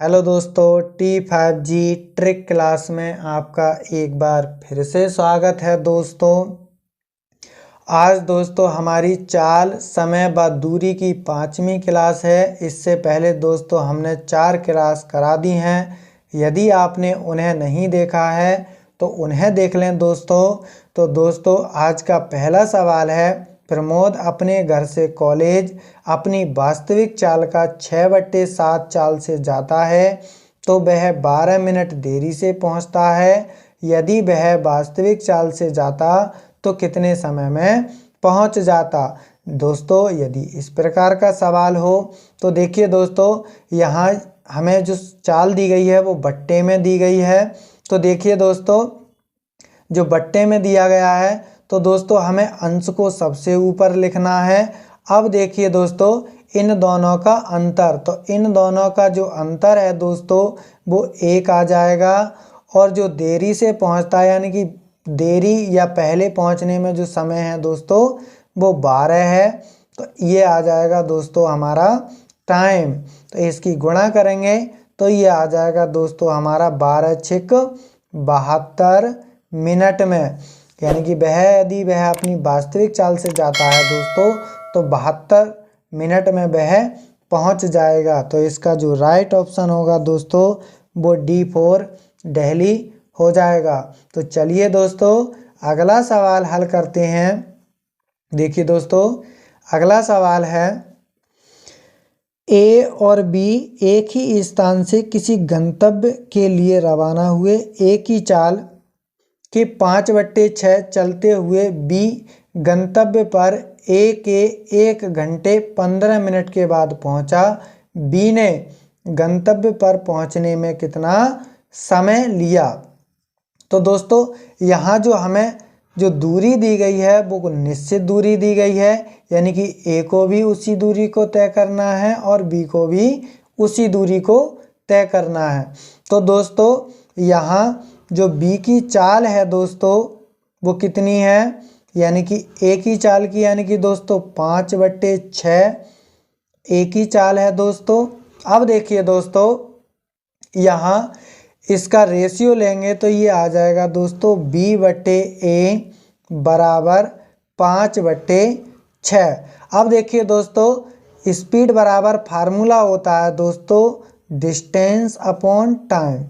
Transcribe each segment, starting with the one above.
Hello दोस्तों, T5G trick class में आपका एक बार फिर से स्वागत है दोस्तों। आज दोस्तों हमारी चाल, समय व दूरी की 5वीं क्लास है। इससे पहले दोस्तों हमने 4 क्लास करा दी हैं। यदि आपने उन्हें नहीं देखा है तो उन्हें देख लें दोस्तों। तो दोस्तों आज का पहला सवाल है, प्रमोद अपने घर से कॉलेज अपनी वास्तविक चाल का 6/7 चाल से जाता है तो वह 12 मिनट देरी से पहुंचता है। यदि वह वास्तविक चाल से जाता तो कितने समय में पहुंच जाता। दोस्तों यदि इस प्रकार का सवाल हो तो देखिए दोस्तों, यहाँ हमें जो चाल दी गई है वो बट्टे में दी गई है। तो देखिए दोस्तों, जो बट्टे में दिया गया है तो दोस्तों हमें अंश को सबसे ऊपर लिखना है। अब देखिए दोस्तों, इन दोनों का अंतर, तो इन दोनों का जो अंतर है दोस्तों वो 1 आ जाएगा। और जो देरी से पहुंचता है यानी कि देरी या पहले पहुंचने में जो समय है दोस्तों वो 12 है। तो ये आ जाएगा दोस्तों हमारा टाइम। तो इसकी गुणा करेंगे तो ये आ जाएगा दोस्तों हमारा 12×6 = 72 मिनट में। यानी कि यदि वह अपनी वास्तविक चाल से जाता है दोस्तों तो 72 मिनट में वह पहुंच जाएगा। तो इसका जो राइट ऑप्शन होगा दोस्तों वो D4 दिल्ली हो जाएगा। तो चलिए दोस्तों अगला सवाल हल करते हैं। देखिए दोस्तों, अगला सवाल है, A और B एक ही स्थान से किसी गंतव्य के लिए रवाना हुए। एक ही चाल के 5/6 चलते हुए B गंतव्य पर A के 1 घंटे 15 मिनट के बाद पहुंचा। B ने गंतव्य पर पहुंचने में कितना समय लिया। तो दोस्तों यहाँ जो हमें जो दूरी दी गई है वो निश्चित दूरी दी गई है, यानी कि A को भी उसी दूरी को तय करना है और B को भी उसी दूरी को तय करना है। तो दोस्तों यहाँ जो B की चाल है दोस्तों वो कितनी है, यानी कि एक ही चाल की, यानी कि दोस्तों 5/6 एक ही चाल है दोस्तों। अब देखिए दोस्तों, यहाँ इसका रेशियो लेंगे तो ये आ जाएगा दोस्तों B/A बराबर 5/6। अब देखिए दोस्तों, स्पीड बराबर फार्मूला होता है दोस्तों डिस्टेंस अपॉन टाइम।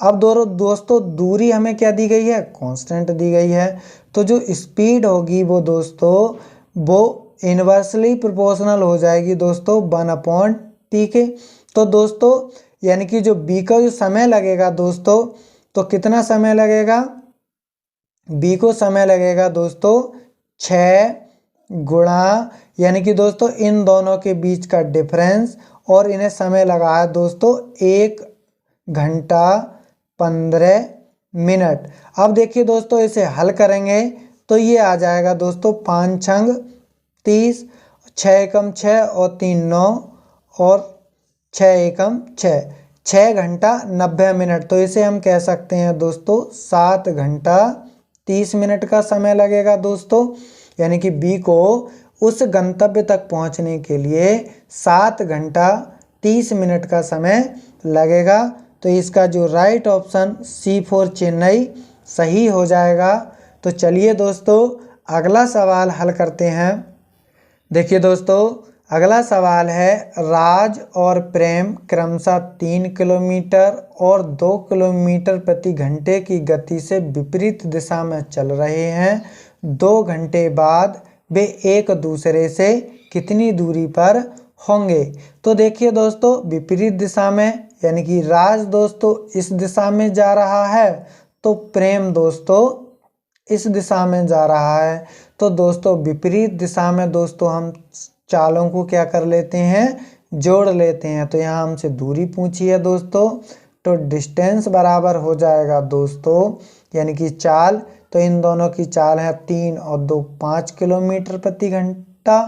अब दोस्तों दूरी हमें क्या दी गई है, कांस्टेंट दी गई है। तो जो स्पीड होगी वो दोस्तों वो इन्वर्सली प्रोपोर्शनल हो जाएगी दोस्तों 1/t के। तो दोस्तों यानी कि जो B का जो समय लगेगा दोस्तों, तो कितना समय लगेगा, B को समय लगेगा दोस्तों 6 गुणा, यानी कि दोस्तों इन दोनों के बीच का डिफरेंस, और इन्हें समय लगा है दोस्तों 1 घंटा 15 मिनट। अब देखिए दोस्तों इसे हल करेंगे तो ये आ जाएगा दोस्तों 5×6 = 30, 6×1 और 3 9 और 6×1 6 घंटा 90 मिनट। तो इसे हम कह सकते हैं दोस्तों 7 घंटा 30 मिनट का समय लगेगा दोस्तों। यानी कि B को उस गंतव्य तक पहुंचने के लिए 7 घंटा 30 मिनट का समय लगेगा। तो इसका जो राइट ऑप्शन C4 चेन्नई सही हो जाएगा। तो चलिए दोस्तों अगला सवाल हल करते हैं। देखिए दोस्तों, अगला सवाल है, राज और प्रेम क्रमशः 3 किलोमीटर और 2 किलोमीटर प्रति घंटे की गति से विपरीत दिशा में चल रहे हैं। 2 घंटे बाद वे एक दूसरे से कितनी दूरी पर होंगे। तो देखिए दोस्तों, विपरीत दिशा में यानी कि राज दोस्तों इस दिशा में जा रहा है तो प्रेम दोस्तों इस दिशा में जा रहा है। तो दोस्तों विपरीत दिशा में दोस्तों हम चालों को क्या कर लेते हैं, जोड़ लेते हैं। तो यहाँ हमसे दूरी पूछी है दोस्तों, तो डिस्टेंस बराबर हो जाएगा दोस्तों, यानी कि चाल, तो इन दोनों की चाल है 3 और 2 5 किलोमीटर प्रति घंटा।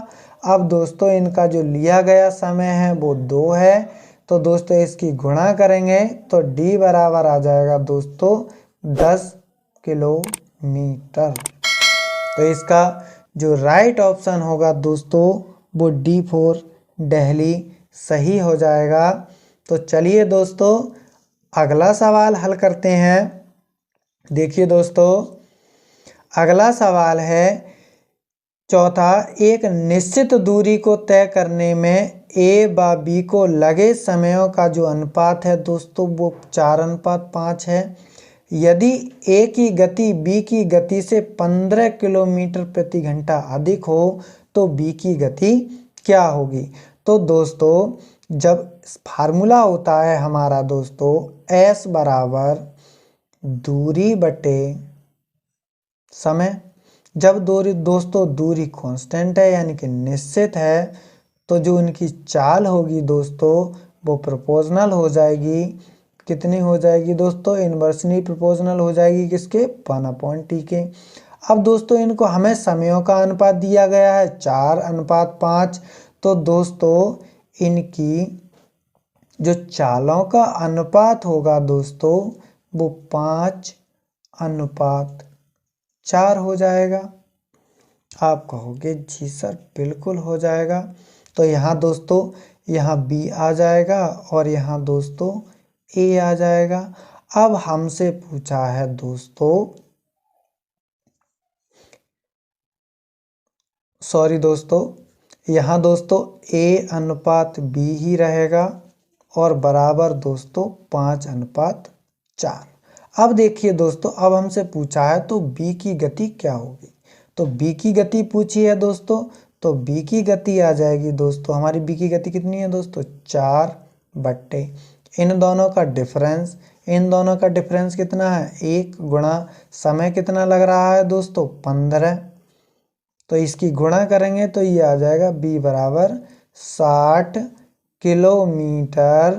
अब दोस्तों इनका जो लिया गया समय है वो 2 है। तो दोस्तों इसकी गुणा करेंगे तो D बराबर आ जाएगा दोस्तों 10 किलोमीटर। तो इसका जो राइट ऑप्शन होगा दोस्तों वो D4 दिल्ली सही हो जाएगा। तो चलिए दोस्तों अगला सवाल हल करते हैं। देखिए दोस्तों अगला सवाल है चौथा, एक निश्चित दूरी को तय करने में ए व बी को लगे समयों का जो अनुपात है दोस्तों वो 4:5 है। यदि ए की गति बी की गति से 15 किलोमीटर प्रति घंटा अधिक हो तो बी की गति क्या होगी। तो दोस्तों जब फार्मूला होता है हमारा दोस्तों S बराबर दूरी बटे समय। जब दोस्तों दूरी कांस्टेंट है यानी कि निश्चित है तो जो इनकी चाल होगी दोस्तों वो प्रोपोर्शनल हो जाएगी। कितनी हो जाएगी दोस्तों, इन्वर्सली प्रोपोर्शनल हो जाएगी किसके, 1/t के। अब दोस्तों इनको हमें समयों का अनुपात दिया गया है 4:5। तो दोस्तों इनकी जो चालों का अनुपात होगा दोस्तों वो 5:4 हो जाएगा। आप कहोगे जी सर बिल्कुल हो जाएगा। तो यहाँ दोस्तों यहाँ बी आ जाएगा और यहाँ दोस्तों ए आ जाएगा। अब हमसे पूछा है दोस्तों सॉरी दोस्तों यहाँ दोस्तों ए अनुपात बी ही रहेगा और बराबर दोस्तों 5:4। अब देखिए दोस्तों अब हमसे पूछा है तो बी की गति क्या होगी। तो बी की गति पूछी है दोस्तों तो बी की गति आ जाएगी दोस्तों, हमारी बी की गति कितनी है दोस्तों 4 बट्टे इन दोनों का डिफरेंस कितना है 1 गुणा समय कितना लग रहा है दोस्तों 15। तो इसकी गुणा करेंगे तो ये आ जाएगा बी बराबर 60 किलोमीटर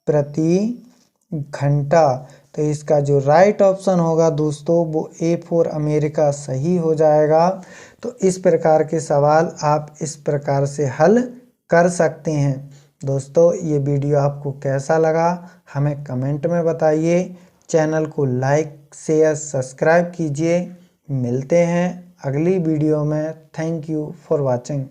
प्रति घंटा। तो इसका जो राइट ऑप्शन होगा दोस्तों वो ए फॉर अमेरिका सही हो जाएगा। तो इस प्रकार के सवाल आप इस प्रकार से हल कर सकते हैं। दोस्तों ये वीडियो आपको कैसा लगा हमें कमेंट में बताइए। चैनल को लाइक शेयर सब्सक्राइब कीजिए। मिलते हैं अगली वीडियो में। Thank you for watching.